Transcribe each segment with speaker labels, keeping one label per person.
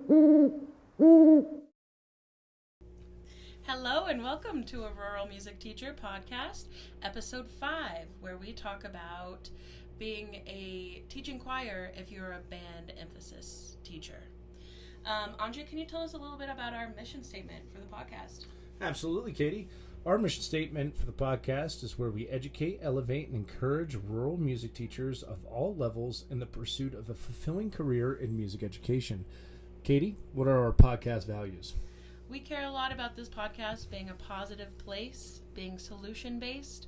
Speaker 1: Hello and welcome to a Rural Music Teacher podcast, episode 5, where we talk about being a teaching choir if you're a band emphasis teacher. André, can you tell us a little bit about our mission statement for the podcast?
Speaker 2: Absolutely, Katie. Our mission statement for the podcast is where we educate, elevate, and encourage rural music teachers of all levels in the pursuit of a fulfilling career in music education. Katie, what are our podcast values?
Speaker 1: We care a lot about this podcast being a positive place, being solution-based.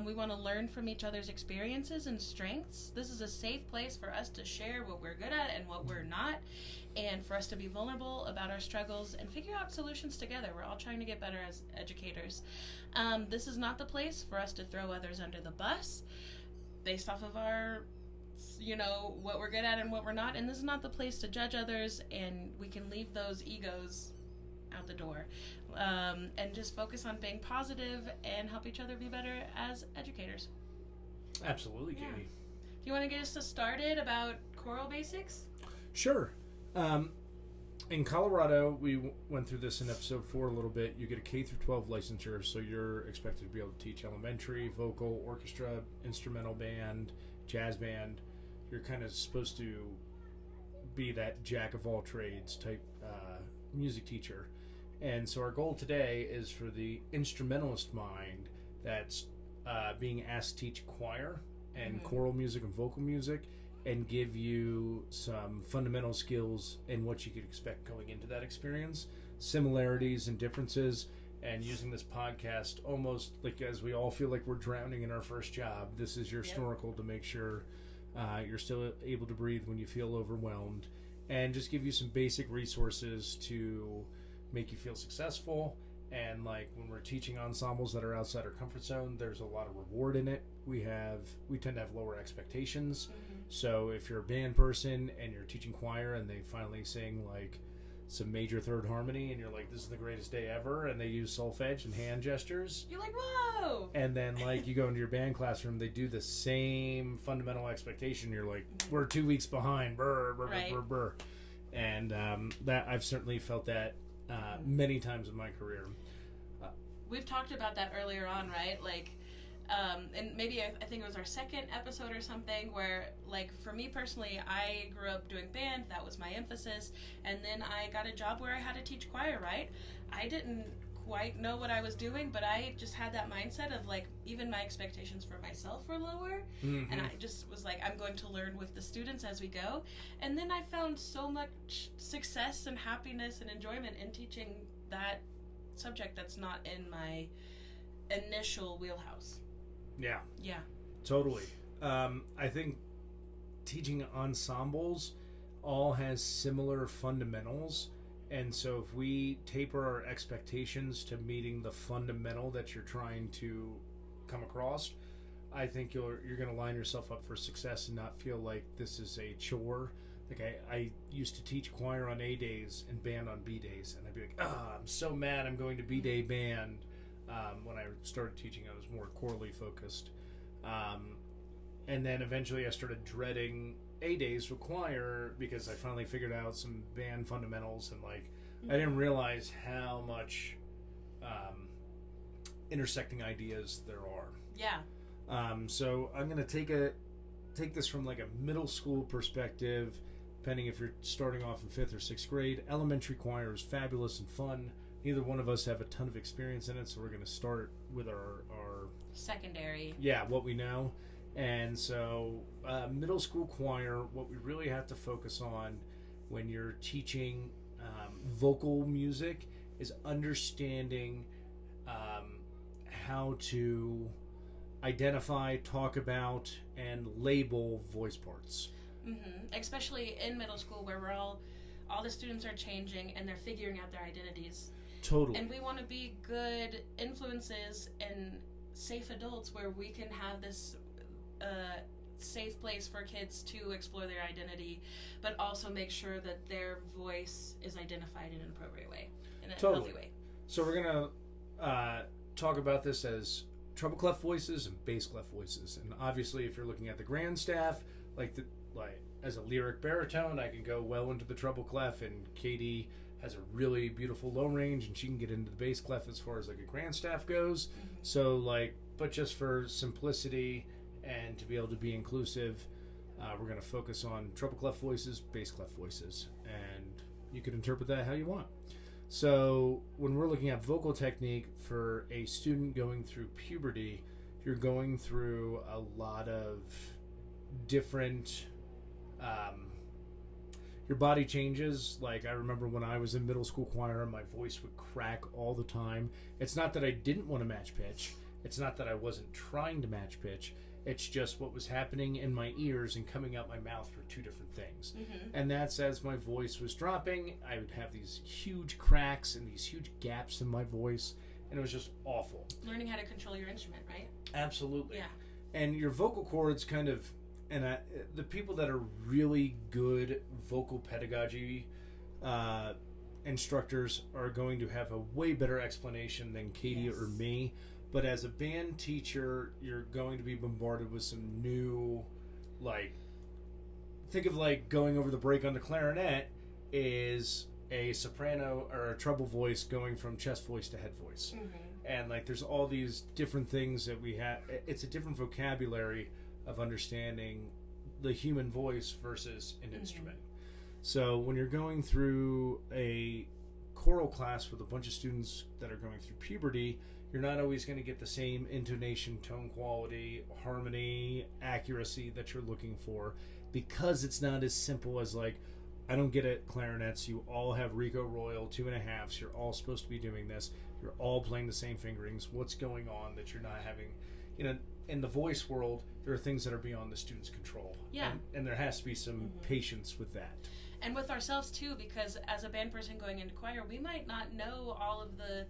Speaker 1: We want to learn from each other's experiences and strengths. This is a safe place for us to share what we're good at and what we're not, and for us to be vulnerable about our struggles and figure out solutions together. We're all trying to get better as educators. This is not the place for us to throw others under the bus based off of our what we're good at and what we're not, and this is not the place to judge others, and we can leave those egos out the door and just focus on being positive and help each other be better as educators.
Speaker 2: Absolutely, Katie.
Speaker 1: Do you want to get us started about choral basics?
Speaker 2: Sure. In Colorado, we went through this in episode 4 a little bit. You get a K through 12 licensure, so you're expected to be able to teach elementary, vocal, orchestra, instrumental band, jazz band. You're kind of supposed to be that jack of all trades type music teacher. And so our goal today is for the instrumentalist mind that's being asked to teach choir and choral music and vocal music, and give you some fundamental skills in what you could expect going into that experience, similarities and differences, and using this podcast almost like as we all feel like we're drowning in our first job, this is your snorkel to make sure you're still able to breathe when you feel overwhelmed, and just give you some basic resources to make you feel successful. And like when we're teaching ensembles that are outside our comfort zone, there's a lot of reward in it. We tend to have lower expectations. So if you're a band person and you're teaching choir and they finally sing like some major third harmony and you're like, this is the greatest day ever, and they use solfege and hand gestures,
Speaker 1: you're like, whoa! And
Speaker 2: then like you go into your band classroom, they do the same fundamental expectation, you're like, we're 2 weeks behind, brr, brr, right. brr, brr, brr. And that I've certainly felt that many times in my career.
Speaker 1: We've talked about that earlier on, right? Like, and maybe I think it was our second episode or something where, like, for me personally, I grew up doing band. That was my emphasis. And then I got a job where I had to teach choir, right? I didn't quite know what I was doing, but I just had that mindset of, like, even my expectations for myself were lower. And I just was like, I'm going to learn with the students as we go. And then I found so much success and happiness and enjoyment in teaching that subject that's not in my initial wheelhouse.
Speaker 2: Yeah, totally. I think teaching ensembles all has similar fundamentals, and so if we taper our expectations to meeting the fundamental that you're trying to come across, I think you're going to line yourself up for success and not feel like this is a chore. Like I used to teach choir on A days and band on B days, and I'd be like, I'm so mad I'm going to B day band. When I started teaching, I was more chorally focused. And then eventually I started dreading A days with choir because I finally figured out some band fundamentals, and like I didn't realize how much intersecting ideas there are.
Speaker 1: Yeah.
Speaker 2: So I'm going to take this from like a middle school perspective, depending if you're starting off in 5th or 6th grade. Elementary choir is fabulous and fun. Neither one of us have a ton of experience in it, so we're going to start with our
Speaker 1: secondary.
Speaker 2: Yeah, what we know. And so middle school choir, what we really have to focus on when you're teaching vocal music is understanding how to identify, talk about, and label voice parts.
Speaker 1: Especially in middle school where we're all the students are changing and they're figuring out their identities.
Speaker 2: Totally.
Speaker 1: And we want to be good influences and safe adults where we can have this safe place for kids to explore their identity, but also make sure that their voice is identified in an appropriate way, in a healthy way.
Speaker 2: So we're going to talk about this as treble clef voices and bass clef voices. And obviously, if you're looking at the grand staff, like as a lyric baritone, I can go well into the treble clef, and Katie has a really beautiful low range, and she can get into the bass clef as far as like a grand staff goes. So like, but just for simplicity and to be able to be inclusive, we're going to focus on treble clef voices, bass clef voices, and you can interpret that how you want. So when we're looking at vocal technique for a student going through puberty, you're going through a lot of different your body changes. Like, I remember when I was in middle school choir, my voice would crack all the time. It's not that I didn't want to match pitch. It's not that I wasn't trying to match pitch. It's just what was happening in my ears and coming out my mouth were two different things. And that's as my voice was dropping, I would have these huge cracks and these huge gaps in my voice, and it was just awful.
Speaker 1: Learning how to control your instrument, right?
Speaker 2: Absolutely.
Speaker 1: Yeah.
Speaker 2: And your vocal cords kind of, and the people that are really good vocal pedagogy instructors are going to have a way better explanation than Katie or me. But as a band teacher, you're going to be bombarded with some new, like, think of like going over the break on the clarinet is a soprano or a treble voice going from chest voice to head voice. And like, there's all these different things that we have. It's a different vocabulary of understanding the human voice versus an instrument. So when you're going through a choral class with a bunch of students that are going through puberty, you're not always going to get the same intonation, tone quality, harmony, accuracy that you're looking for, because it's not as simple as like, I don't get it, clarinets, you all have Rico Royal 2.5s, you're all supposed to be doing this, you're all playing the same fingerings, what's going on that you're not having, you know, in the voice world, there are things that are beyond the student's control.
Speaker 1: Yeah.
Speaker 2: And there has to be some patience with that.
Speaker 1: And with ourselves too, because as a band person going into choir, we might not know all of the,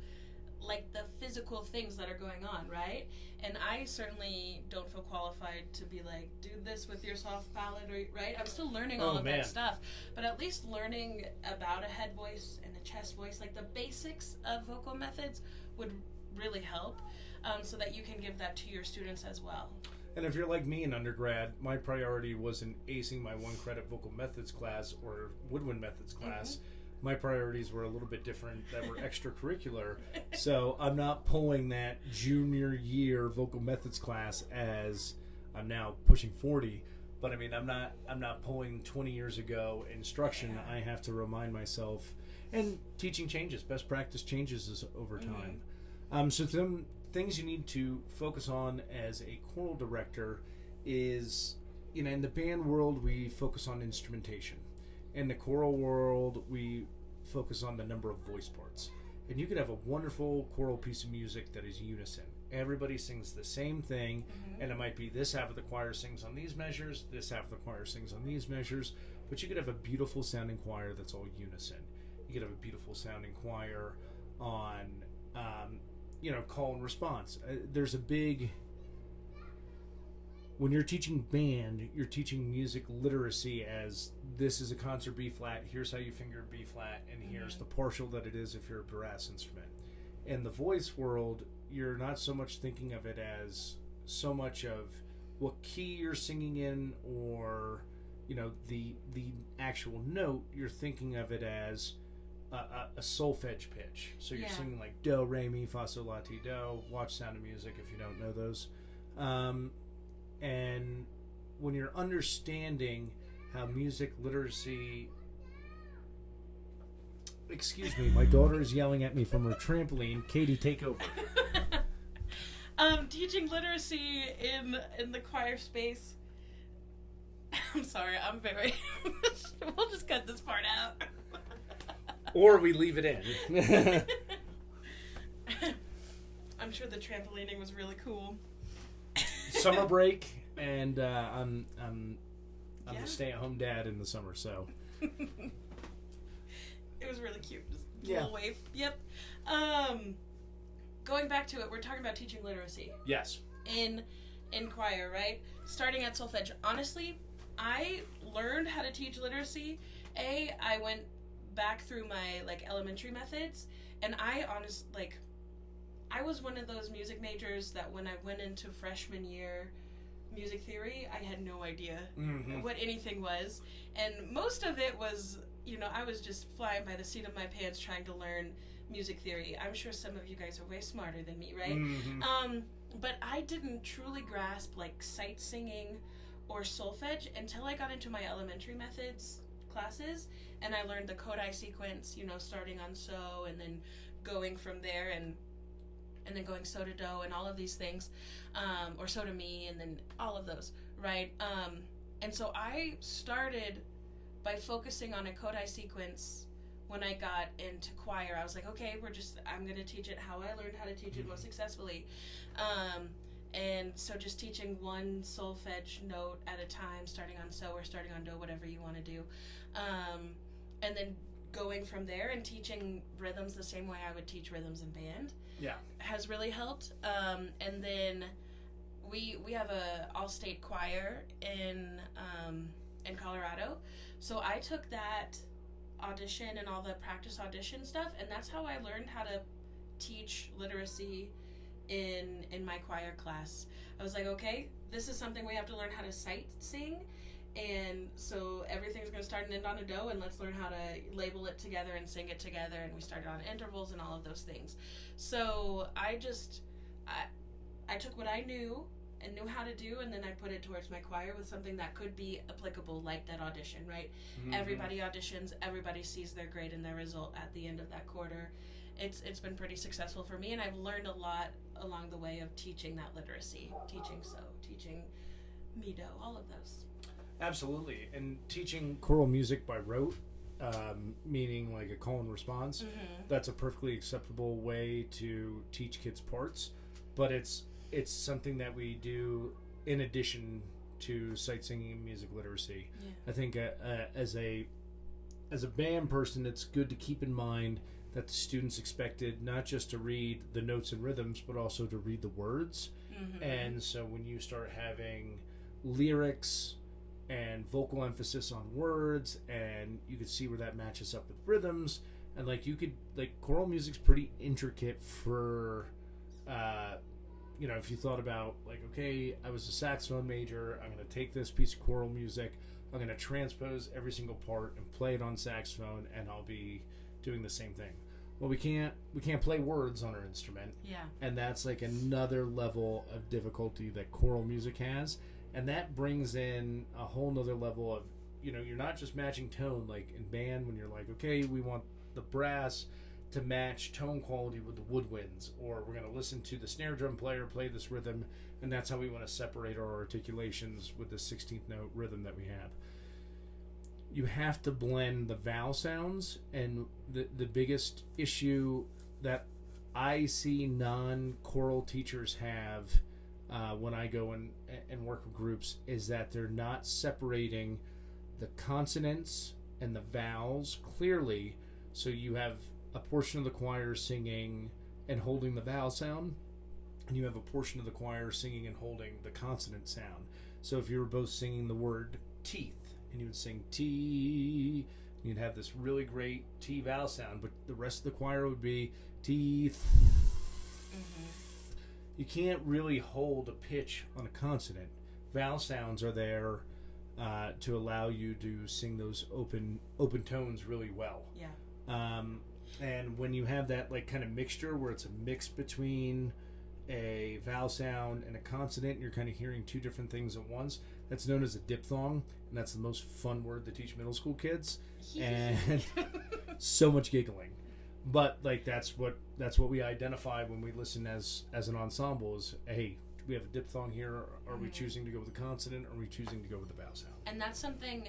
Speaker 1: like, the physical things that are going on, right? And I certainly don't feel qualified to be like, do this with your soft palate, or, right? I'm still learning all of that stuff, but at least learning about a head voice and a chest voice, like the basics of vocal methods, would really help, so that you can give that to your students as well.
Speaker 2: And if you're like me in undergrad, my priority wasn't acing my 1-credit vocal methods class or woodwind methods class. My priorities were a little bit different that were extracurricular. So I'm not pulling that junior year vocal methods class as I'm now pushing 40. But I mean, I'm not pulling 20 years ago instruction. I have to remind myself, and teaching changes, best practice changes over time. So some things you need to focus on as a choral director is, you know, in the band world, we focus on instrumentation. In the choral world, we focus on the number of voice parts. And you could have a wonderful choral piece of music that is unison. Everybody sings the same thing, and it might be this half of the choir sings on these measures, this half of the choir sings on these measures, but you could have a beautiful sounding choir that's all unison. You could have a beautiful sounding choir on, you know, call and response. There's a big... When you're teaching band, you're teaching music literacy as this is a concert B flat, here's how you finger B flat, and here's the partial that it is if you're a brass instrument. In the voice world, you're not so much thinking of it as so much of what key you're singing in, or, you know, the actual note. You're thinking of it as a solfege pitch. So you're singing like do, re, mi, fa, sol, la, ti, do. Watch Sound of Music if you don't know those. And when you're understanding how music literacy... Excuse me, my daughter is yelling at me from her trampoline. Katie, take over.
Speaker 1: Teaching literacy in the choir space. I'm sorry, I'm very... We'll just cut this part out.
Speaker 2: Or we leave it in.
Speaker 1: I'm sure the trampolining was really cool.
Speaker 2: Summer break, and I'm a stay-at-home dad in the summer, so
Speaker 1: it was really cute. Just a little wave. Yep. Going back to it, we're talking about teaching literacy.
Speaker 2: Yes.
Speaker 1: In choir, right? Starting at solfege. Honestly, I learned how to teach literacy. I went back through my like elementary methods, and I was one of those music majors that when I went into freshman year music theory, I had no idea
Speaker 2: Mm-hmm.
Speaker 1: what anything was. And most of it was, I was just flying by the seat of my pants trying to learn music theory. I'm sure some of you guys are way smarter than me, right?
Speaker 2: Mm-hmm.
Speaker 1: But I didn't truly grasp like sight singing or solfege until I got into my elementary methods classes, and I learned the Kodai sequence, starting on so and then going from there, and then going so to do and all of these things, or so to me, and then all of those, right? And so I started by focusing on a Kodai sequence. When I got into choir, I was like, okay, I'm going to teach it how I learned how to teach it most successfully. And so just teaching one solfege note at a time, starting on so or starting on do, whatever you want to do. And then going from there and teaching rhythms the same way I would teach rhythms in band.
Speaker 2: Yeah.
Speaker 1: Has really helped. And then we have a all-state choir in Colorado. So I took that audition and all the practice audition stuff, and that's how I learned how to teach literacy in my choir class. I was like, okay, this is something we have to learn how to sight sing, and so everything's going to start and end on a do, and let's learn how to label it together and sing it together, and we started on intervals and all of those things. So I took what I knew and knew how to do, and then I put it towards my choir with something that could be applicable, like that audition, right? Mm-hmm. Everybody auditions, everybody sees their grade and their result at the end of that quarter. It's been pretty successful for me, and I've learned a lot along the way of teaching that literacy, teaching me-do, all of those.
Speaker 2: Absolutely. And teaching choral music by rote, meaning like a call and response, that's a perfectly acceptable way to teach kids parts, but it's something that we do in addition to sight singing and music literacy. Yeah. I think as a band person, it's good to keep in mind that the students expected not just to read the notes and rhythms, but also to read the words. Mm-hmm. And so when you start having lyrics and vocal emphasis on words, and you could see where that matches up with rhythms, and choral music's pretty intricate for if you thought about okay, I was a saxophone major, I'm going to take this piece of choral music, I'm going to transpose every single part and play it on saxophone, and I'll be doing the same thing. Well, we can't play words on our instrument. Yeah. And that's another level of difficulty that choral music has, and that brings in a whole nother level of, you're not just matching tone like in band when you're okay, we want the brass to match tone quality with the woodwinds, or we're going to listen to the snare drum player play this rhythm, and that's how we want to separate our articulations with the 16th note rhythm that we have. You have to blend the vowel sounds, and the biggest issue that I see non-choral teachers have when I go and work with groups is that they're not separating the consonants and the vowels clearly, so you have a portion of the choir singing and holding the vowel sound, and you have a portion of the choir singing and holding the consonant sound. So if you were both singing the word teeth, and you would sing T, you'd have this really great T vowel sound, but the rest of the choir would be teeth. Mm-hmm. You can't really hold a pitch on a consonant. Vowel sounds are there to allow you to sing those open tones really well. Yeah. And when you have that kind of mixture where it's a mix between a vowel sound and a consonant, and you're kind of hearing two different things at once, that's known as a diphthong, and that's the most fun word to teach middle school kids. And so much giggling. But that's what we identify when we listen as an ensemble is, hey, we have a diphthong here. Are we choosing to go with the consonant, or are we choosing to go with the vowel sound?
Speaker 1: And that's something,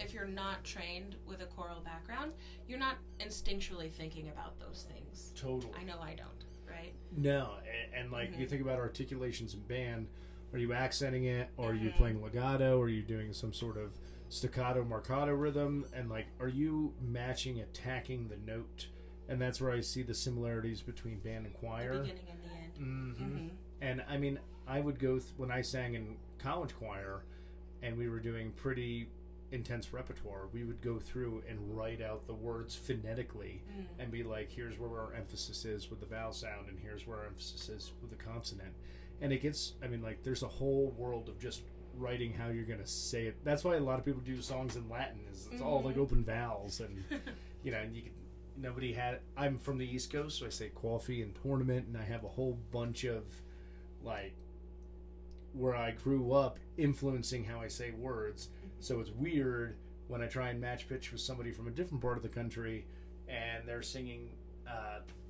Speaker 1: if you're not trained with a choral background, you're not instinctually thinking about those things.
Speaker 2: Totally.
Speaker 1: I know I don't, right?
Speaker 2: No, and you think about articulations in band, are you accenting it, or are you playing legato, or are you doing some sort of staccato marcato rhythm, and are you attacking the note? And that's where I see the similarities between band and choir.
Speaker 1: The beginning and the end.
Speaker 2: Mm-hmm. Mm-hmm. And I mean, I would go when I sang in college choir, and we were doing pretty intense repertoire, we would go through and write out the words phonetically and be here's where our emphasis is with the vowel sound, and here's where our emphasis is with the consonant. And it gets, I mean, like, there's a whole world of just writing how you're going to say it. That's why a lot of people do songs in Latin, is it's all like open vowels. And, you know, and I'm from the East Coast, so I say coffee and tournament, and I have a whole bunch of, like, where I grew up influencing how I say words. So it's weird when I try and match pitch with somebody from a different part of the country and they're singing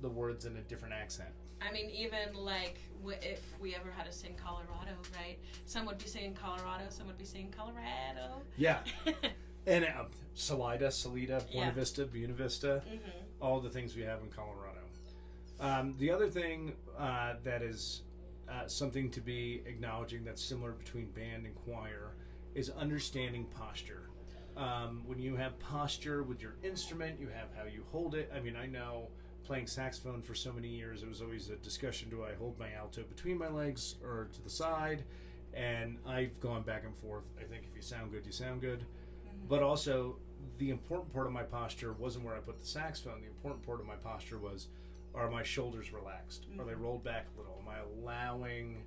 Speaker 2: the words in a different accent.
Speaker 1: I mean, even like if we ever had to sing Colorado, right? Some would be singing Colorado, some would be singing Colorado.
Speaker 2: Yeah. And Salida, Buena Vista, Buena Vista, all the things we have in Colorado. The other thing that is something to be acknowledging that's similar between band and choir is understanding posture. When you have posture with your instrument, you have how you hold it. I mean, I know playing saxophone for so many years, it was always a discussion, do I hold my alto between my legs or to the side? And I've gone back and forth. I think if you sound good, you sound good. But also, the important part of my posture wasn't where I put the saxophone. The important part of my posture was, are my shoulders relaxed? Are they rolled back a little? Am I allowing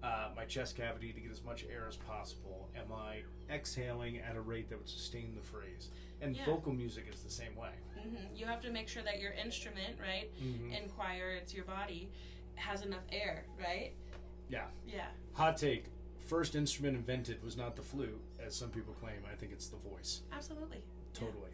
Speaker 2: my chest cavity to get as much air as possible? Am I exhaling at a rate that would sustain the phrase? And vocal music is the same way.
Speaker 1: You have to make sure that your instrument, right, in choir, it's your body, has enough air, right?
Speaker 2: Yeah.
Speaker 1: Yeah.
Speaker 2: Hot take. First instrument invented was not the flute, as some people claim. I think it's the voice.
Speaker 1: Absolutely.
Speaker 2: Totally.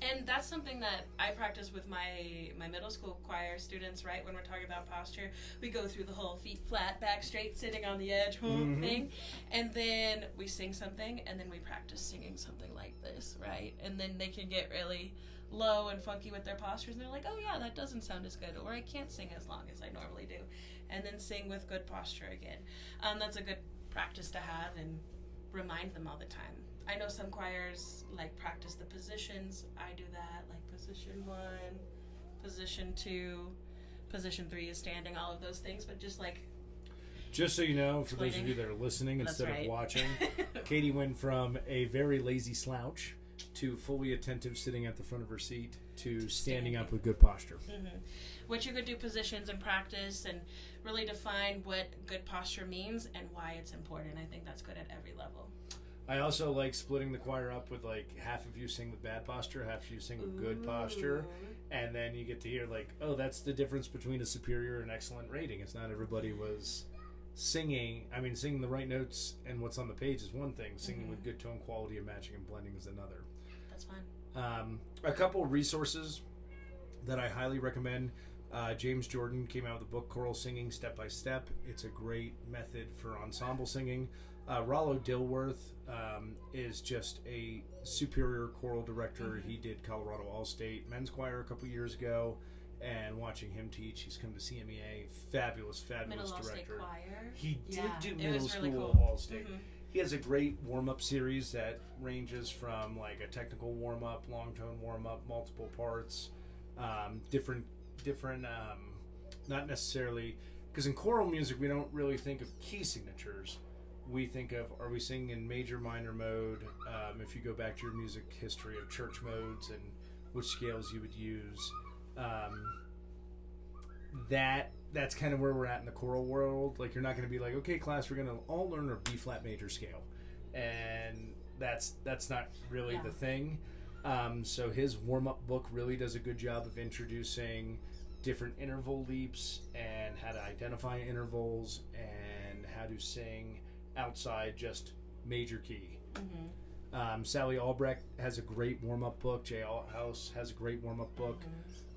Speaker 1: Yeah. And that's something that I practice with my middle school choir students, right? When we're talking about posture, we go through the whole feet flat, back straight, sitting on the edge thing. And then we sing something, and then we practice singing something like this, right? And then they can get really low and funky with their postures, and they're like, oh yeah, that doesn't sound as good, or I can't sing as long as I normally do. And then sing with good posture again. That's a good practice to have and remind them all the time. I know some choirs like practice the positions. I do that, like position 1, position 2, position 3 is standing, all of those things, but just
Speaker 2: so you know, for those of you that are listening instead of watching, Katie went from a very lazy slouch to fully attentive sitting at the front of her seat to standing up with good posture.
Speaker 1: Which you could do positions in practice and really define what good posture means and why it's important. I think that's good at every level.
Speaker 2: I also like splitting the choir up with like half of you sing with bad posture, half of you sing with good posture, and then you get to hear like, oh, that's the difference between a superior and excellent rating. It's not everybody was singing. I mean, singing the right notes and what's on the page is one thing. Singing with good tone quality and matching and blending is another.
Speaker 1: That's fun.
Speaker 2: A couple of that I highly recommend. James Jordan came out with a book, Choral Singing Step by Step. It's a great method for ensemble singing. Rollo Dilworth is just a superior choral director. He did Colorado All-State Men's Choir a couple years ago, and watching him teach, he's come to CMEA. Fabulous
Speaker 1: Middle
Speaker 2: director.
Speaker 1: All-State Choir.
Speaker 2: He did do
Speaker 1: it
Speaker 2: middle
Speaker 1: was
Speaker 2: school
Speaker 1: really cool.
Speaker 2: All-State. He has a great warm-up series that ranges from like a technical warm-up, long-tone warm-up, multiple parts, different not necessarily, because in choral music we don't really think of key signatures. We think of, are we singing in major, minor mode? If you go back to your music history of church modes and which scales you would use, that's kind of where we're at in the choral world. Like, you're not going to be like, okay, class, we're going to all learn our B flat major scale, and that's not really the thing. So his warm-up book really does a good job of introducing different interval leaps and how to identify intervals and how to sing outside just major key. Sally Albrecht has a great warm-up book. Jay Althouse has a great warm-up book.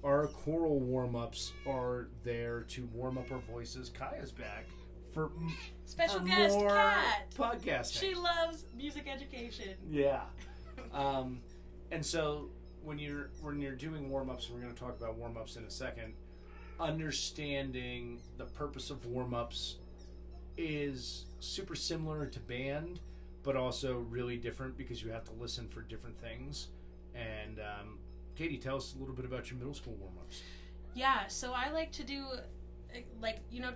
Speaker 2: Our choral warm-ups are there to warm up our voices. Kaya's back for
Speaker 1: special
Speaker 2: for
Speaker 1: guest
Speaker 2: more
Speaker 1: Kat.
Speaker 2: podcasting.
Speaker 1: She loves music education.
Speaker 2: Yeah. And so when you're doing warm-ups, and we're going to talk about warm-ups in a second, understanding the purpose of warm-ups is super similar to band, but also really different because you have to listen for different things. And Katie, tell us a little bit about your middle school warm-ups.
Speaker 1: Yeah, so I like to do,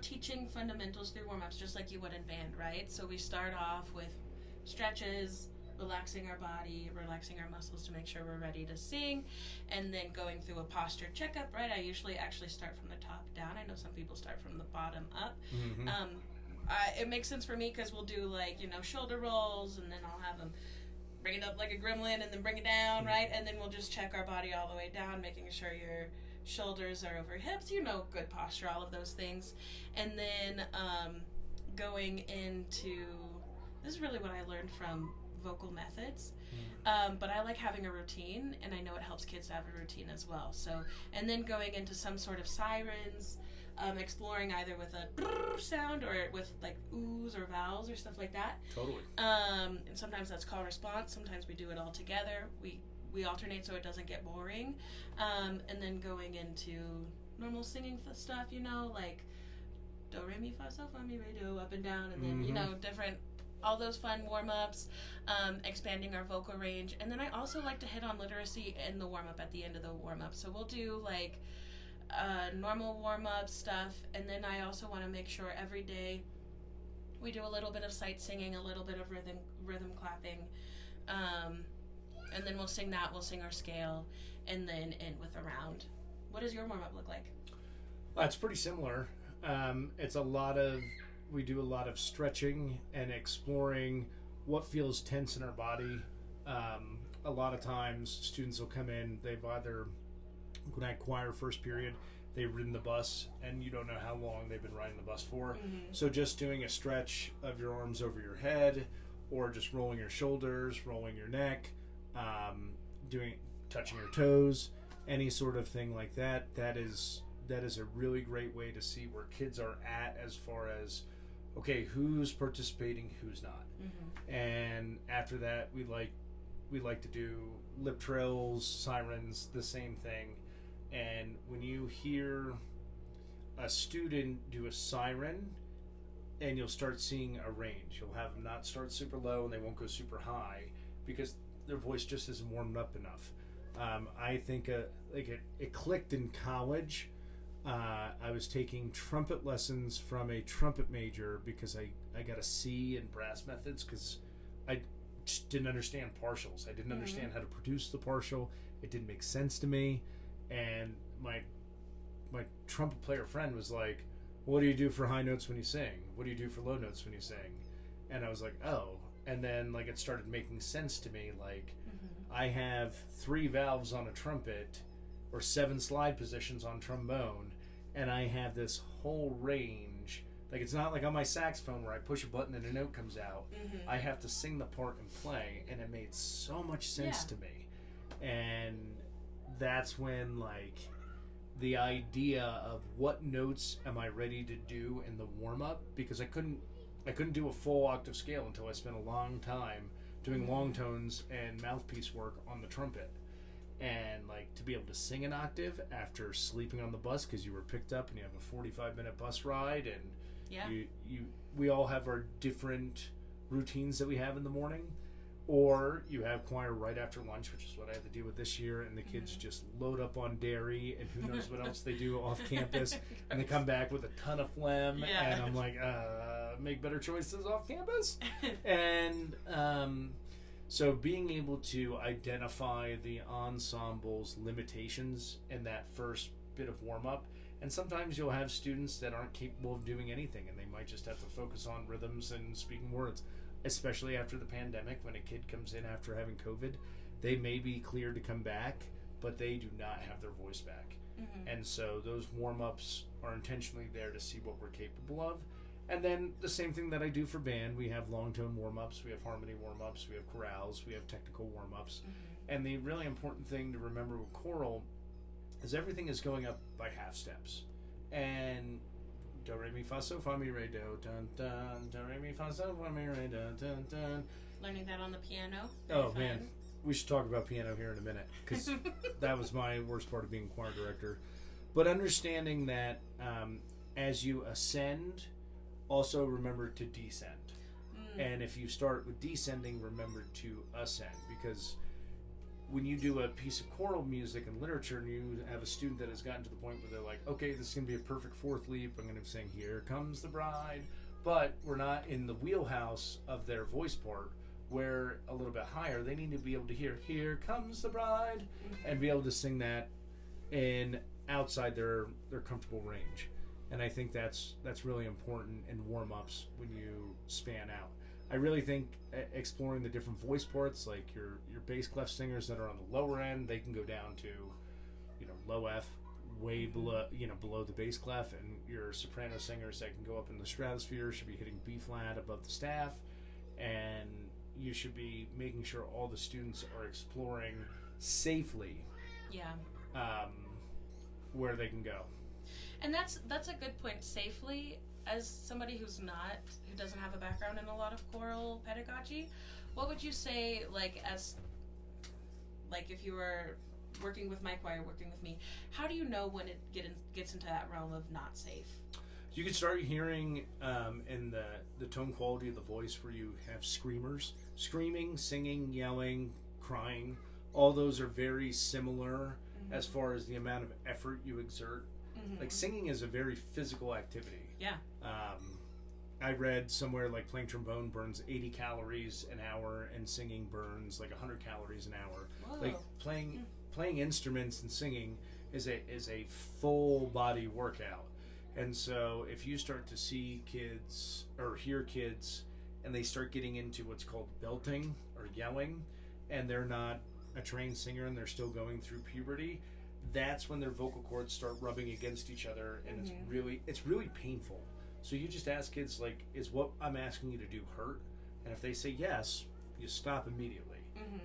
Speaker 1: teaching fundamentals through warm-ups just like you would in band, right? So we start off with stretches, relaxing our body, relaxing our muscles to make sure we're ready to sing, and then going through a posture checkup, right? I usually actually start from the top down. I know some people start from the bottom up. it makes sense for me because we'll do like, shoulder rolls, and then I'll have them bring it up like a gremlin and then bring it down, right? And then we'll just check our body all the way down, making sure your shoulders are over hips, good posture, all of those things. And then going into, this is really what I learned from vocal methods. But I like having a routine, and I know it helps kids to have a routine as well. So, and then going into some sort of sirens, exploring either with a brrr sound or with like oohs or vowels or stuff like that.
Speaker 2: Totally.
Speaker 1: And sometimes that's call response. Sometimes we do it all together. We alternate so it doesn't get boring. And then going into normal singing stuff, like do, re, mi, fa, sol, fa, mi, re, do, up and down, and then, different, all those fun warm-ups, expanding our vocal range. And then I also like to hit on literacy in the warm-up at the end of the warm-up. So we'll do like normal warm-up stuff, and then I also want to make sure every day we do a little bit of sight singing, a little bit of rhythm clapping, and then we'll sing our scale, and then end with a round. What does your warm-up look like?
Speaker 2: It's pretty similar. We do a lot of stretching and exploring what feels tense in our body. A lot of times students will come in, they've either, when I choir first period, they've ridden the bus and you don't know how long they've been riding the bus for. So just doing a stretch of your arms over your head, or just rolling your shoulders, rolling your neck, touching your toes, any sort of thing like that, that is a really great way to see where kids are at as far as, okay, who's participating, who's not. And after that, we like to do lip trills, sirens, the same thing. And when you hear a student do a siren, and you'll start seeing a range. You'll have them not start super low and they won't go super high because their voice just isn't warmed up enough. I think it clicked in college. I was taking trumpet lessons from a trumpet major because I got a C in brass methods because I just didn't understand partials. I didn't understand how to produce the partial. It didn't make sense to me. And my trumpet player friend was like, what do you do for high notes when you sing? What do you do for low notes when you sing? And I was like, oh. And then it started making sense to me. I have 3 valves on a trumpet or 7 slide positions on trombone, and I have this whole range. It's not like on my saxophone where I push a button and a note comes out. I have to sing the part and play, and it made so much sense to me. And that's when the idea of what notes am I ready to do in the warm-up, because I couldn't do a full octave scale until I spent a long time doing long tones and mouthpiece work on the trumpet. And to be able to sing an octave after sleeping on the bus because you were picked up and you have a 45-minute bus ride, and we all have our different routines that we have in the morning. Or you have choir right after lunch, which is what I had to deal with this year, and the kids just load up on dairy and who knows what else they do off campus, and they come back with a ton of phlegm, and I'm like, make better choices off campus. And so being able to identify the ensemble's limitations in that first bit of warm-up, and sometimes you'll have students that aren't capable of doing anything, and they might just have to focus on rhythms and speaking words. Especially after the pandemic, when a kid comes in after having COVID, they may be cleared to come back, but they do not have their voice back. And so those warm-ups are intentionally there to see what we're capable of. And then the same thing that I do for band, we have long-tone warm-ups, we have harmony warm-ups, we have chorales, we have technical warm-ups. And the really important thing to remember with choral is everything is going up by half steps. And do, re, mi, fa, sol, fa, mi, re, do, dun, dun. Do, re, mi, fa, sol, fa, mi, re, dun, dun, dun.
Speaker 1: Learning that on the piano.
Speaker 2: Oh, man. We should talk about piano here in a minute, because that was my worst part of being choir director. But understanding that as you ascend, also remember to descend. And if you start with descending, remember to ascend, because when you do a piece of choral music and literature and you have a student that has gotten to the point where they're like, okay, this is going to be a perfect fourth leap, I'm going to sing Here Comes the Bride, but we're not in the wheelhouse of their voice part, where a little bit higher, they need to be able to hear Here Comes the Bride and be able to sing that in outside their comfortable range. And I think that's really important in warm-ups when you span out. I really think exploring the different voice parts, like your bass clef singers that are on the lower end, they can go down to, low F, way below, below the bass clef, and your soprano singers that can go up in the stratosphere should be hitting B flat above the staff, and you should be making sure all the students are exploring safely.
Speaker 1: Yeah.
Speaker 2: Where they can go. And
Speaker 1: that's a good point. Safely, as somebody who doesn't have a background in a lot of choral pedagogy, what would you say, if you were working with my choir, working with me, how do you know when it gets into that realm of not safe?
Speaker 2: You can start hearing in the tone quality of the voice where you have screaming, singing, yelling, crying. All those are very similar as far as the amount of effort you exert. Like singing is a very physical activity.
Speaker 1: Yeah.
Speaker 2: I read somewhere like playing trombone burns 80 calories an hour and singing burns like 100 calories an hour.
Speaker 1: Whoa.
Speaker 2: Like playing instruments and singing is a full body workout. And so if you start to see kids or hear kids and they start getting into what's called belting or yelling, and they're not a trained singer and they're still going through puberty, that's when their vocal cords start rubbing against each other, and it's really painful. So you just ask kids, is what I'm asking you to do hurt? And if they say yes, you stop immediately.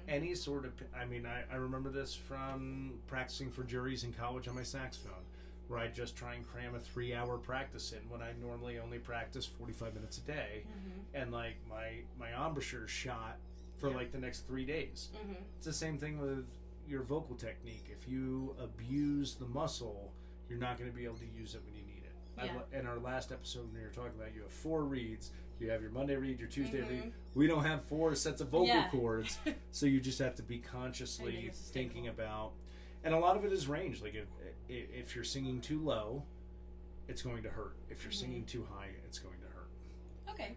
Speaker 2: Any sort of, I remember this from practicing for juries in college on my saxophone, where I just try and cram a 3-hour practice in when I normally only practice 45 minutes a day, and my embouchure shot for the next 3 days. It's the same thing with your vocal technique. If you abuse the muscle, you're not going to be able to use it when you need it. In our last episode when we were talking about, you have 4 reeds. You have your Monday reed, your Tuesday reed. We don't have 4 sets of vocal cords, so you just have to be consciously thinking about. And a lot of it is range. Like if you're singing too low, it's going to hurt. If you're singing too high, it's going to hurt.
Speaker 1: Okay.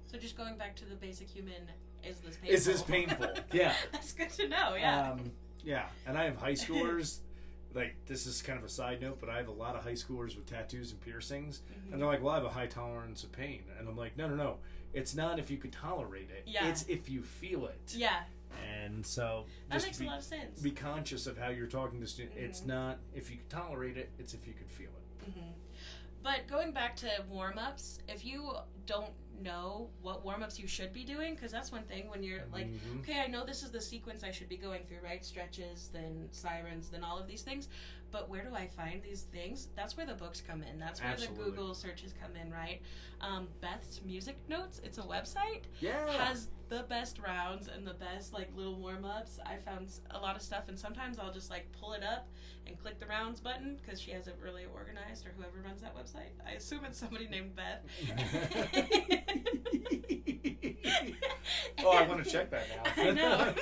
Speaker 1: So just going back to the basic human, is this painful?
Speaker 2: Is this painful? Yeah.
Speaker 1: That's good to know, yeah.
Speaker 2: Yeah, and I have high schoolers, this is kind of a side note, but I have a lot of high schoolers with tattoos and piercings, and they're like, well, I have a high tolerance of pain. And I'm like, no. It's not if you could tolerate it. Yeah. It's if you feel it.
Speaker 1: Yeah.
Speaker 2: And so
Speaker 1: that makes a lot of sense.
Speaker 2: Be conscious of how you're talking to students. It's not if you could tolerate it, it's if you could feel it.
Speaker 1: But going back to warm-ups, if you don't know what warm-ups you should be doing, because that's one thing when you're okay, I know this is the sequence I should be going through, right? Stretches, then sirens, then all of these things, but where do I find these things? That's where the books come in. That's where the Google searches come in, right? Beth's Music Notes, it's a website, has the best rounds and the best little warm-ups. I found a lot of stuff, and sometimes I'll just pull it up and click the rounds button because she has it really organized, or whoever runs that website. I assume it's somebody named Beth.
Speaker 2: Oh, I want to check that now.
Speaker 1: I know.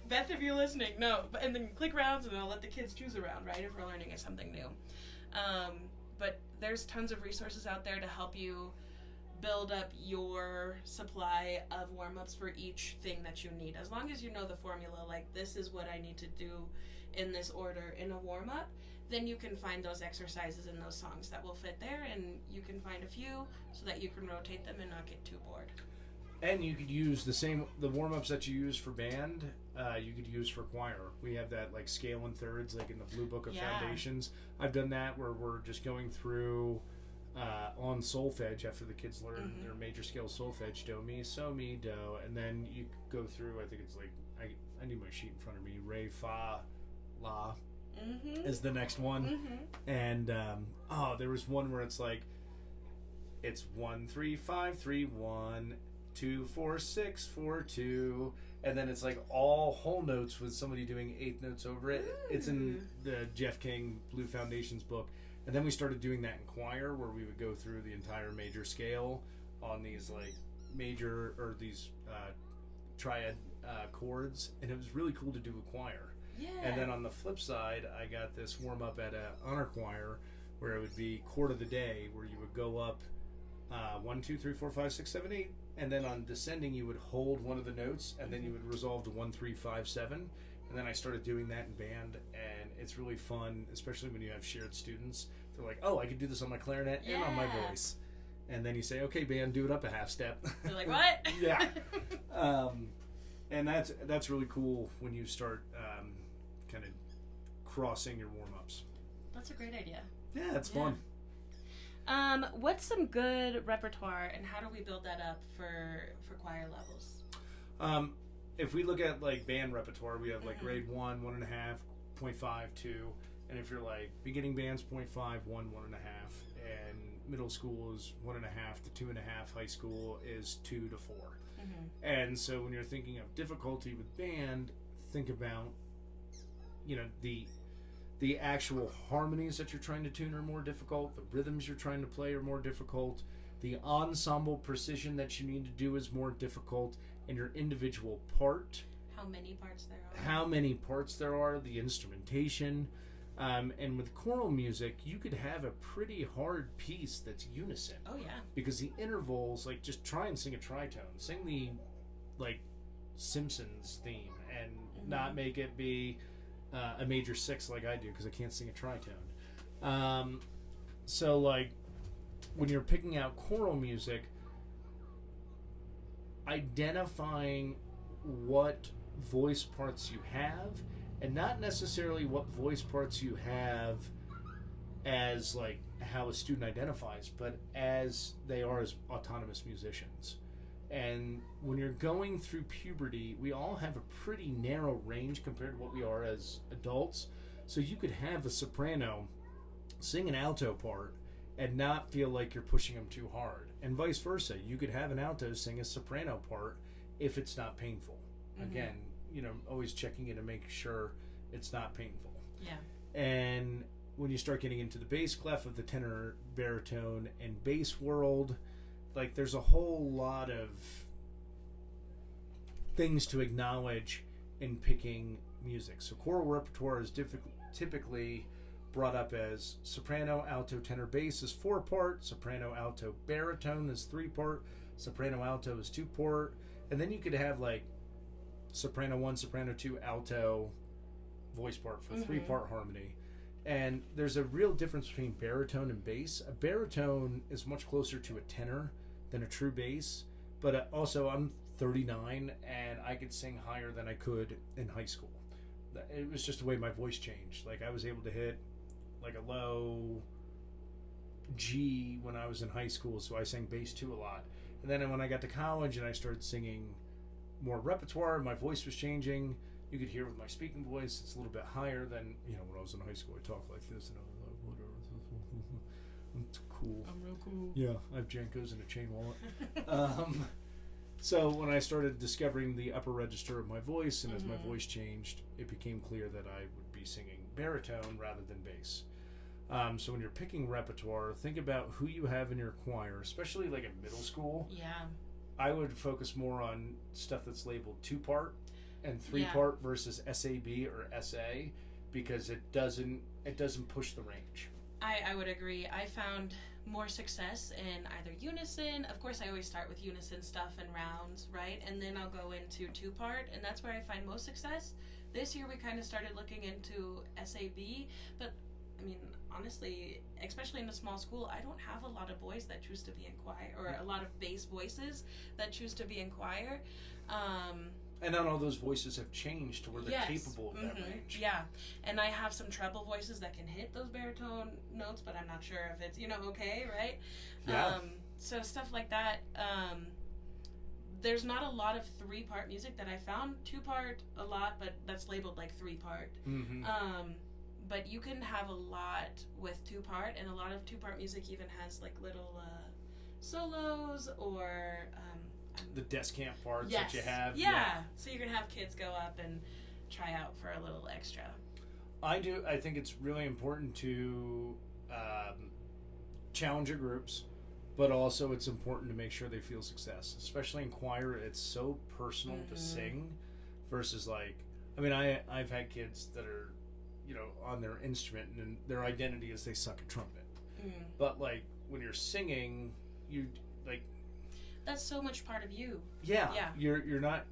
Speaker 1: Beth, if you're listening, no. And then click rounds, and I'll let the kids choose a round, right, if we're learning something new. But there's tons of resources out there to help you build up your supply of warm-ups for each thing that you need. As long as you know the formula, this is what I need to do in this order in a warm-up, then you can find those exercises and those songs that will fit there, and you can find a few so that you can rotate them and not get too bored.
Speaker 2: And you could use the warm-ups that you use for band, you could use for choir. We have that scale in thirds, in the Blue Book of Foundations. I've done that where we're just going through on solfege after the kids learn their major scale solfege, do, mi, so, mi, do, and then you go through, I think it's I need my sheet in front of me, re, fa, la is the next one. And there was one where it's it's 1 3 5 3 1 2 4 6 4 2, and then it's all whole notes with somebody doing eighth notes over it. It's in the Jeff King Blue Foundations book. And then we started doing that in choir, where we would go through the entire major scale on these major or these triad chords, and it was really cool to do a choir.
Speaker 1: Yeah.
Speaker 2: And then on the flip side, I got this warm up at a honor choir where it would be chord of the day, where you would go up 1 2 3 4 5 6 7 8, and then on descending you would hold one of the notes, and then you would resolve to 1 3 5 7. And then I started doing that in band, and it's really fun, especially when you have shared students. They're like, oh, I could do this on my clarinet and on my voice. And then you say, okay, band, do it up a half step.
Speaker 1: They're like, what?
Speaker 2: Yeah. And that's really cool when you start kind of crossing your warm-ups.
Speaker 1: That's a great idea.
Speaker 2: Yeah, it's fun.
Speaker 1: What's some good repertoire, and how do we build that up for choir levels?
Speaker 2: If we look at like band repertoire, we have like grade 1, 1.5, 0.5, 2, and if you're like beginning bands, 0.5, 1, 1.5, and middle school is 1.5 to 2.5, high school is 2 to 4. And so when you're thinking of difficulty with band, think about, you know, the actual harmonies that you're trying to tune are more difficult, the rhythms you're trying to play are more difficult, the ensemble precision that you need to do is more difficult, and your individual part.
Speaker 1: How many parts there are. The instrumentation. And with choral music, you could have a pretty hard piece that's unison. Oh, yeah.
Speaker 2: Because the intervals, like, just try and sing a tritone. Sing the, like, Simpsons theme and not make it be a major 6 like I do, because I can't sing a tritone. So, like, when you're picking out choral music, identifying what voice parts you have, and not necessarily what voice parts you have as like how a student identifies, but as they are as autonomous musicians. And when you're going through puberty, we all have a pretty narrow range compared to what we are as adults. So you could have a soprano sing an alto part and not feel like you're pushing them too hard. And vice versa. You could have an alto sing a soprano part if it's not painful. Again, you know, always checking in to make sure it's not painful.
Speaker 1: Yeah.
Speaker 2: And when you start getting into the bass clef of the tenor, baritone, and bass world, like there's a whole lot of things to acknowledge in picking music. So choral repertoire is typically brought up as soprano, alto, tenor, bass is 4-part, soprano, alto, baritone is 3-part, soprano, alto is 2-part, and then you could have like soprano 1, soprano 2, alto, voice part for 3-part harmony. And there's a real difference between baritone and bass. A baritone is much closer to a tenor than a true bass, but also I'm 39 and I could sing higher than I could in high school. It was just the way my voice changed. Like I was able to hit like a low G when I was in high school, so I sang bass 2 a lot. And then when I got to college and I started singing more repertoire, my voice was changing. You could hear with my speaking voice, it's a little bit higher than, you know, when I was in high school, I talked like this and I was like, whatever. I'm cool.
Speaker 1: I'm real cool.
Speaker 2: Yeah, I have Jankos and a chain wallet. So when I started discovering the upper register of my voice, and as my voice changed, it became clear that I would be singing baritone rather than bass. So when you're picking repertoire, think about who you have in your choir, especially like in middle school.
Speaker 1: Yeah.
Speaker 2: I would focus more on stuff that's labeled 2-part and 3-part versus SAB or SA, because it doesn't push the range.
Speaker 1: I would agree. I found more success in either unison. Of course, I always start with unison stuff and rounds, right? And then I'll go into 2-part, and that's where I find most success. This year we kind of started looking into SAB, but I mean, honestly, especially in a small school, I don't have a lot of boys that choose to be in choir, or a lot of bass voices that choose to be in choir.
Speaker 2: And not all those voices have changed to where they're capable of that range.
Speaker 1: Yeah, and I have some treble voices that can hit those baritone notes, but I'm not sure if it's, okay, right?
Speaker 2: Yeah.
Speaker 1: So stuff like that. There's not a lot of 3-part music that I found. 2-part a lot, but that's labeled like 3-part. But you can have a lot with 2-part, and a lot of 2-part music even has like little solos or
Speaker 2: the desk camp parts that you have.
Speaker 1: Yeah. So you can have kids go up and try out for a little extra.
Speaker 2: I think it's really important to challenge your groups, but also it's important to make sure they feel success. Especially in choir, it's so personal to sing versus like, I mean, I've had kids that are, on their instrument and their identity is they suck at trumpet. But like when you're singing, you like,
Speaker 1: that's so much part of you.
Speaker 2: Yeah. You're not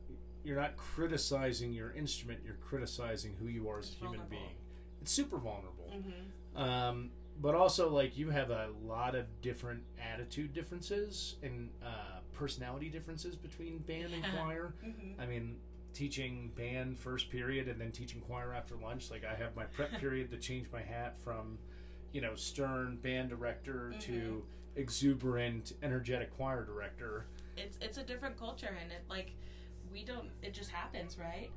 Speaker 2: criticizing your instrument. You're criticizing who you are as a human being. It's super vulnerable. But also, like, you have a lot of different attitude differences and personality differences between band and choir. I mean, teaching band first period and then teaching choir after lunch. Like, I have my prep period to change my hat from, stern band director to exuberant, energetic choir director.
Speaker 1: It's a different culture, and it just happens, right?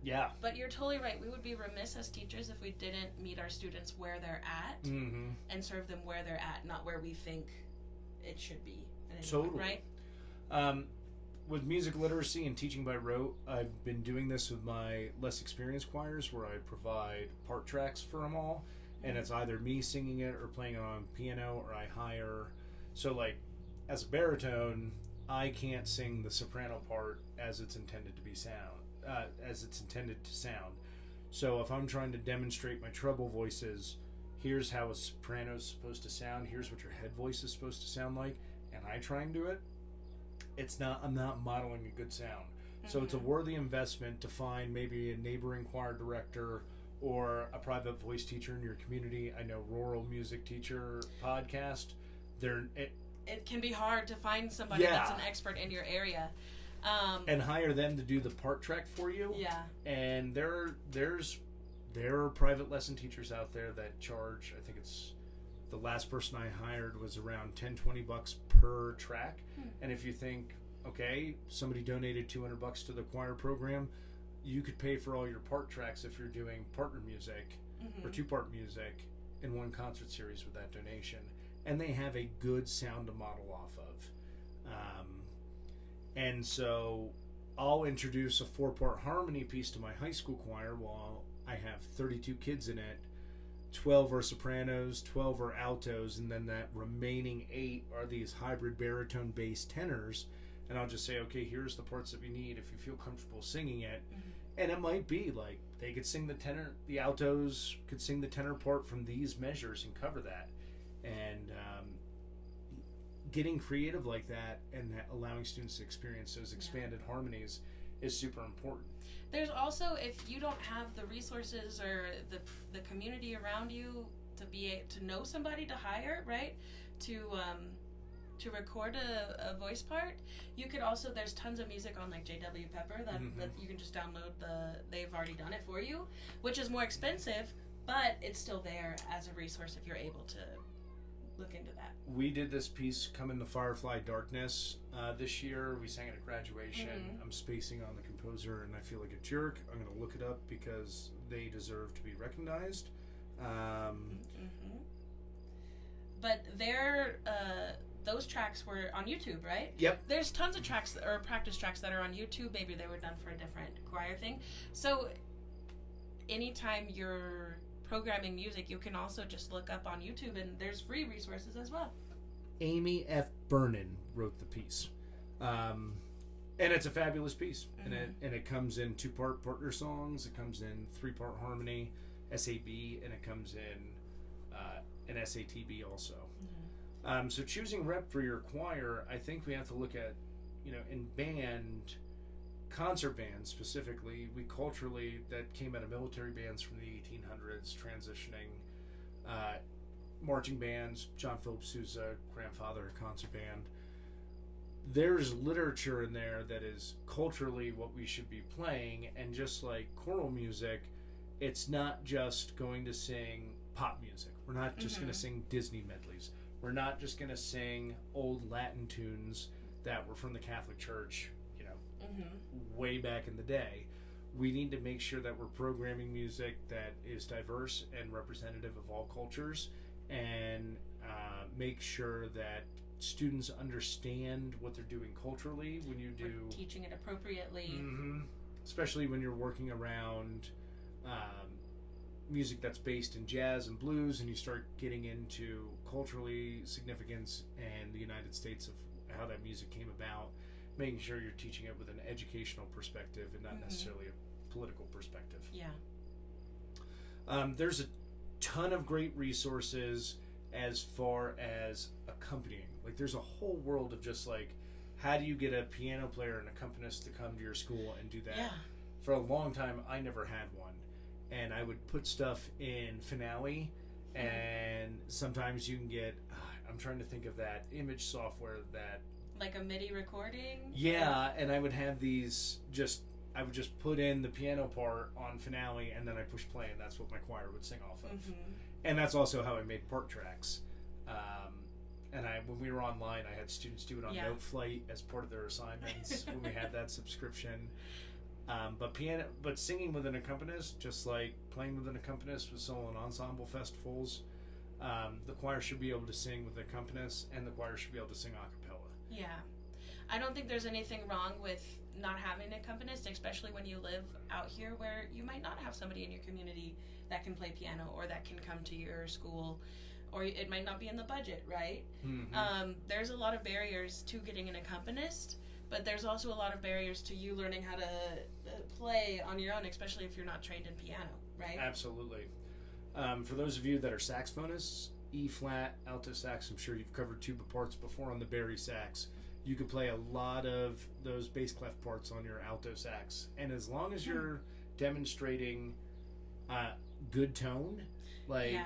Speaker 2: Yeah.
Speaker 1: But you're totally right. We would be remiss as teachers if we didn't meet our students where they're at and serve them where they're at, not where we think it should be.
Speaker 2: Totally.
Speaker 1: Right?
Speaker 2: With music literacy and teaching by rote, I've been doing this with my less experienced choirs where I provide part tracks for them all. And it's either me singing it or playing it on piano, or I hire. So, like, as a baritone, I can't sing the soprano part as it's intended to sound. So if I'm trying to demonstrate my treble voices, here's how a soprano is supposed to sound, here's what your head voice is supposed to sound like, and I try and do it, I'm not modeling a good sound. So it's a worthy investment to find maybe a neighboring choir director or a private voice teacher in your community. I know Rural Music Teacher podcast.
Speaker 1: It can be hard to find somebody that's an expert in your area.
Speaker 2: And hire them to do the part track for you.
Speaker 1: Yeah.
Speaker 2: And there are private lesson teachers out there that charge, I think it's, the last person I hired was around $10-20 per track. And if you think, okay, somebody donated $200 to the choir program, you could pay for all your part tracks if you're doing partner music or two-part music in one concert series with that donation. And they have a good sound to model off of. And so I'll introduce a 4-part harmony piece to my high school choir while I have 32 kids in it. 12 are sopranos, 12 are altos, and then that remaining 8 are these hybrid baritone-based tenors. And I'll just say, okay, here's the parts that we need if you feel comfortable singing it. And it might be like they could sing the tenor, the altos could sing the tenor part from these measures and cover that. And getting creative like that and allowing students to experience those expanded harmonies is super important.
Speaker 1: There's also, if you don't have the resources or the community around you to know somebody to hire, right, to record a voice part, you could also, there's tons of music on like JW Pepper that you can just download they've already done it for you, which is more expensive, but it's still there as a resource if you're able to look into that.
Speaker 2: We did this piece, Come in the Firefly Darkness, this year. We sang it at graduation. I'm spacing on the composer and I feel like a jerk. I'm going to look it up because they deserve to be recognized.
Speaker 1: But those tracks were on YouTube, right?
Speaker 2: Yep.
Speaker 1: There's tons of tracks or practice tracks that are on YouTube. Maybe they were done for a different choir thing. So anytime you're programming music, you can also just look up on YouTube, and there's free resources as well.
Speaker 2: Amy F. Burnham wrote the piece, and it's a fabulous piece. And it comes in 2-part partner songs. It comes in 3-part harmony, SAB, and it comes in an SATB also. So choosing rep for your choir, I think we have to look at, in band, concert bands specifically, we culturally, that came out of military bands from the 1800s, transitioning, marching bands, John Philip Sousa, grandfather of concert band. There's literature in there that is culturally what we should be playing, and just like choral music, it's not just going to sing pop music. We're not just going to sing Disney medleys. We're not just going to sing old Latin tunes that were from the Catholic Church, way back in the day. We need to make sure that we're programming music that is diverse and representative of all cultures, and make sure that students understand what they're doing culturally when you do
Speaker 1: teaching it appropriately.
Speaker 2: Especially when you're working around music that's based in jazz and blues, and you start getting into culturally significance and the United States of how that music came about, making sure you're teaching it with an educational perspective and not necessarily a political perspective. There's a ton of great resources as far as accompanying. Like, there's a whole world of just like, how do you get a piano player and accompanist to come to your school and do that? For a long time, I never had one. And I would put stuff in Finale, And sometimes you can get, I'm trying to think of that image software that...
Speaker 1: Like a MIDI recording?
Speaker 2: Yeah, and I would have these I would just put in the piano part on Finale, and then I push play, and that's what my choir would sing off of. And that's also how I made part tracks. And when we were online, I had students do it on Note Flight as part of their assignments when we had that subscription. But singing with an accompanist, just like playing with an accompanist with solo and ensemble festivals, the choir should be able to sing with an accompanist, and the choir should be able to sing a cappella.
Speaker 1: Yeah. I don't think there's anything wrong with not having an accompanist, especially when you live out here where you might not have somebody in your community that can play piano or that can come to your school, or it might not be in the budget, right? There's a lot of barriers to getting an accompanist, but there's also a lot of barriers to you learning how to play on your own, especially if you're not trained in piano, right?
Speaker 2: Absolutely. For those of you that are saxophonists, E flat, alto sax, I'm sure you've covered tuba parts before on the bari sax. You could play a lot of those bass clef parts on your alto sax, and as long as you're demonstrating good tone, like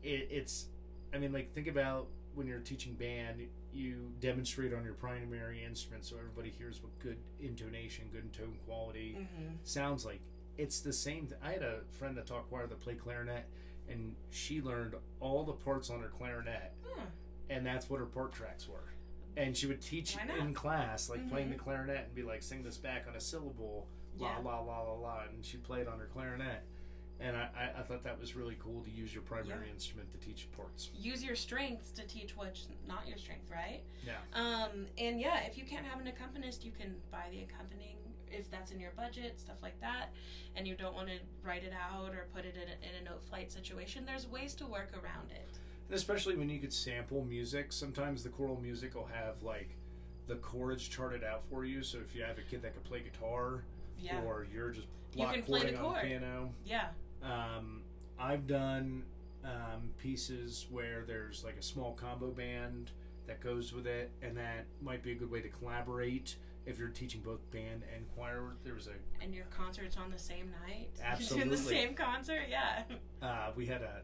Speaker 2: it's, I mean, like, think about when you're teaching band, you demonstrate on your primary instrument so everybody hears what good intonation, good tone quality sounds like. It's the same I had a friend that taught choir that played clarinet, and she learned all the parts on her clarinet, and that's what her part tracks were. And she would teach in class, like playing the clarinet, and be like, sing this back on a syllable, la la la la la, and she'd play it on her clarinet. And I thought that was really cool to use your primary instrument to teach parts. Use
Speaker 1: your strengths to teach what's not your strength, right?
Speaker 2: Yeah.
Speaker 1: And if you can't have an accompanist, you can buy the accompanying, if that's in your budget, stuff like that, and you don't want to write it out or put it in a Note Flight situation. There's ways to work around it.
Speaker 2: And especially when you could sample music, sometimes the choral music will have, like, the chords charted out for you. So if you have a kid that can play guitar, or you're just block chording on the piano.
Speaker 1: Yeah.
Speaker 2: I've done pieces where there's like a small combo band that goes with it, and that might be a good way to collaborate if you're teaching both band and choir.
Speaker 1: And your concert's on the same night?
Speaker 2: Absolutely.
Speaker 1: In the same concert? Yeah.
Speaker 2: We had a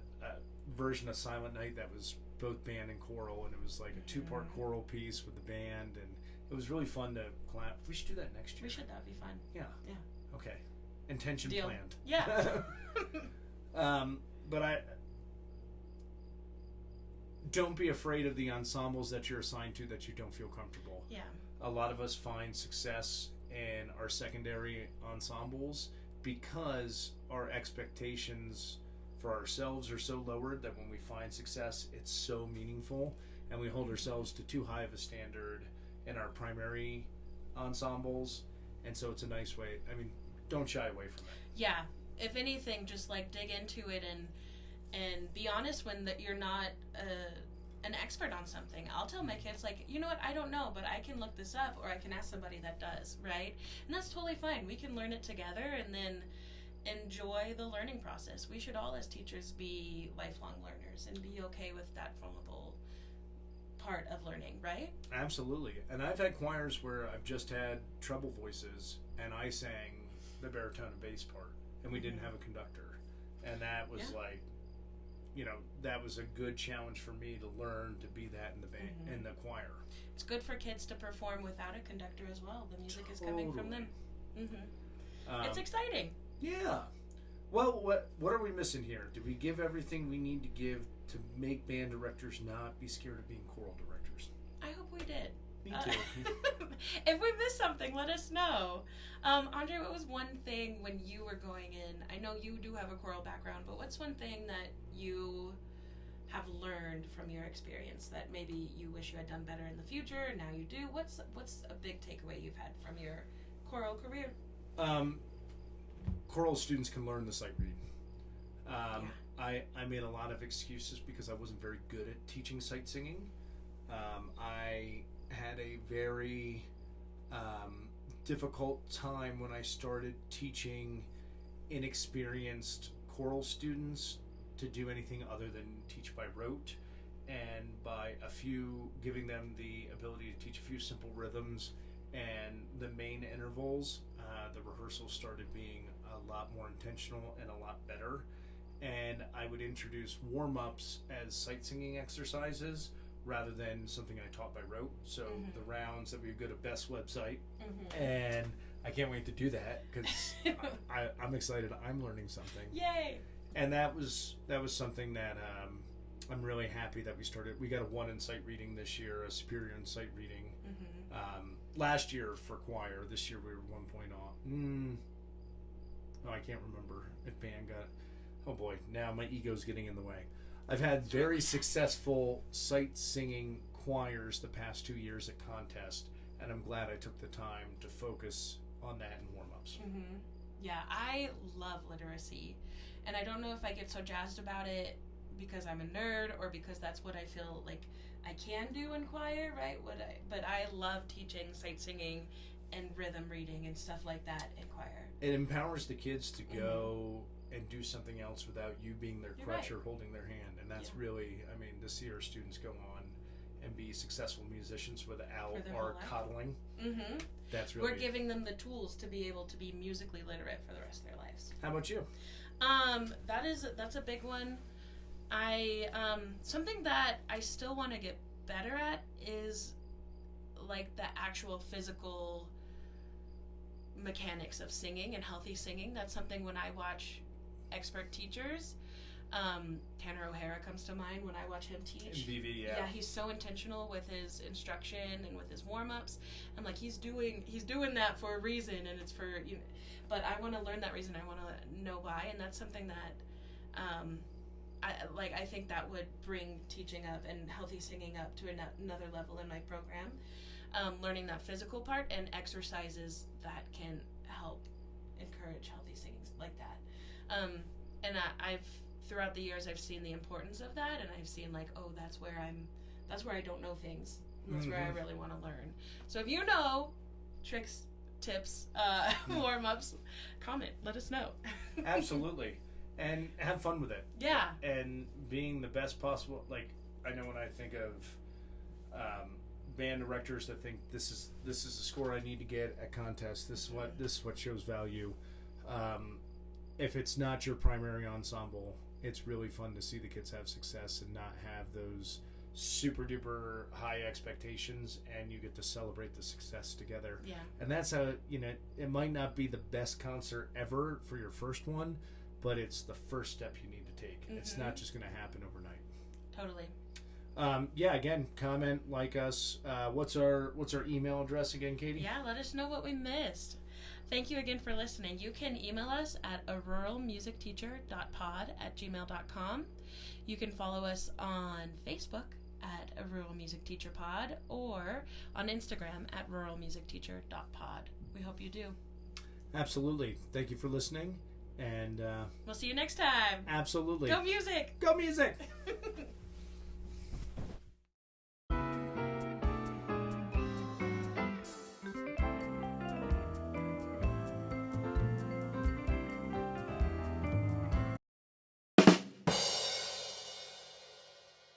Speaker 2: version of Silent Night that was both band and choral, and it was like a 2-part choral piece with the band, and it was really fun to collab. We should do that next year.
Speaker 1: We should. That'd be fun.
Speaker 2: Yeah.
Speaker 1: Yeah.
Speaker 2: Okay. Intention
Speaker 1: Deal.
Speaker 2: planned.
Speaker 1: Yeah.
Speaker 2: But I don't be afraid of the ensembles that you're assigned to that you don't feel comfortable.
Speaker 1: Yeah.
Speaker 2: A lot of us find success in our secondary ensembles because our expectations for ourselves are so lowered that when we find success, it's so meaningful, and we hold ourselves to too high of a standard in our primary ensembles, and so it's a nice way. I mean, don't shy away from it.
Speaker 1: Yeah. If anything, just like dig into it and be honest when you're not an expert on something. I'll tell my kids, like, you know what, I don't know, but I can look this up, or I can ask somebody that does, right? And that's totally fine. We can learn it together and then enjoy the learning process. We should all, as teachers, be lifelong learners and be okay with that vulnerable part of learning, right?
Speaker 2: Absolutely. And I've had choirs where I've just had treble voices, and I sang the baritone and bass part, and we didn't have a conductor. And that was like, you know, that was a good challenge for me to learn to be that in the band, in the choir.
Speaker 1: It's good for kids to perform without a conductor as well. The music is coming from them. It's exciting.
Speaker 2: Yeah. Well, what are we missing here? Do we give everything we need to give to make band directors not be scared of being choral directors?
Speaker 1: I hope we did.
Speaker 2: Me too.
Speaker 1: If we missed something, let us know. André, what was one thing when you were going in? I know you do have a choral background, but what's one thing that you have learned from your experience that maybe you wish you had done better in the future, and now you do? What's a big takeaway you've had from your choral career?
Speaker 2: Choral students can learn the sight read. I made a lot of excuses because I wasn't very good at teaching sight singing. I had a very difficult time when I started teaching inexperienced choral students to do anything other than teach by rote, and by giving them the ability to teach a few simple rhythms and the main intervals. The rehearsals started being a lot more intentional and a lot better, and I would introduce warm-ups as sight singing exercises rather than something I taught by rote. So the rounds that we would go to Beth's website, and I can't wait to do that because I'm excited. I'm learning something.
Speaker 1: Yay!
Speaker 2: And that was something that I'm really happy that we started. We got a 1 in sight reading this year, a superior in sight reading. Last year for choir. This year we were 1.0. Oh, I can't remember if band got. Oh boy, now my ego's getting in the way. I've had very successful sight singing choirs the past 2 years at contest, and I'm glad I took the time to focus on that in warm-ups.
Speaker 1: Yeah, I love literacy, and I don't know if I get so jazzed about it because I'm a nerd or because that's what I feel like I can do in choir, right? But I love teaching sight singing and rhythm reading and stuff like that in choir.
Speaker 2: It empowers the kids to go and do something else without you being their crutch or holding their hand, and that's really, I mean, to see our students go on and be successful musicians without our coddling. That's really.
Speaker 1: We're giving them the tools to be able to be musically literate for the rest of their lives.
Speaker 2: How about you?
Speaker 1: That's a big one. Something that I still want to get better at is like the actual physical mechanics of singing and healthy singing. That's something when I watch expert teachers, Tanner O'Hara comes to mind when I watch him teach.
Speaker 2: MVV,
Speaker 1: yeah, he's so intentional with his instruction and with his warm-ups. I'm like, he's doing that for a reason, and it's for, you know, but I want to learn that reason. I want to know why, and that's something that I think that would bring teaching up and healthy singing up to another level in my program. Learning that physical part and exercises that can help encourage healthy singing like that. And I've throughout the years I've seen the importance of that, and I've seen like, oh, that's where I don't know things. And that's where I really want to learn. So if you know tricks, tips, warm-ups, comment, let us know.
Speaker 2: Absolutely. And have fun with it.
Speaker 1: Yeah.
Speaker 2: And being the best possible, like, I know when I think of band directors that think this is the score I need to get at contests, this is what shows value. If it's not your primary ensemble, it's really fun to see the kids have success and not have those super duper high expectations, and you get to celebrate the success together.
Speaker 1: Yeah. And
Speaker 2: that's how, you know, it might not be the best concert ever for your first one, but it's the first step you need to take. It's not just going to happen overnight.
Speaker 1: Totally.
Speaker 2: Yeah, again, comment, like us. What's our email address again, Katie?
Speaker 1: Yeah, let us know what we missed. Thank you again for listening. You can email us at aruralmusicteacher.pod@gmail.com. You can follow us on Facebook at A Rural Music Teacher Pod, or on Instagram at ruralmusicteacher.pod. We hope you do.
Speaker 2: Absolutely. Thank you for listening, and
Speaker 1: we'll see you next time.
Speaker 2: Absolutely.
Speaker 1: Go music!
Speaker 2: Go music!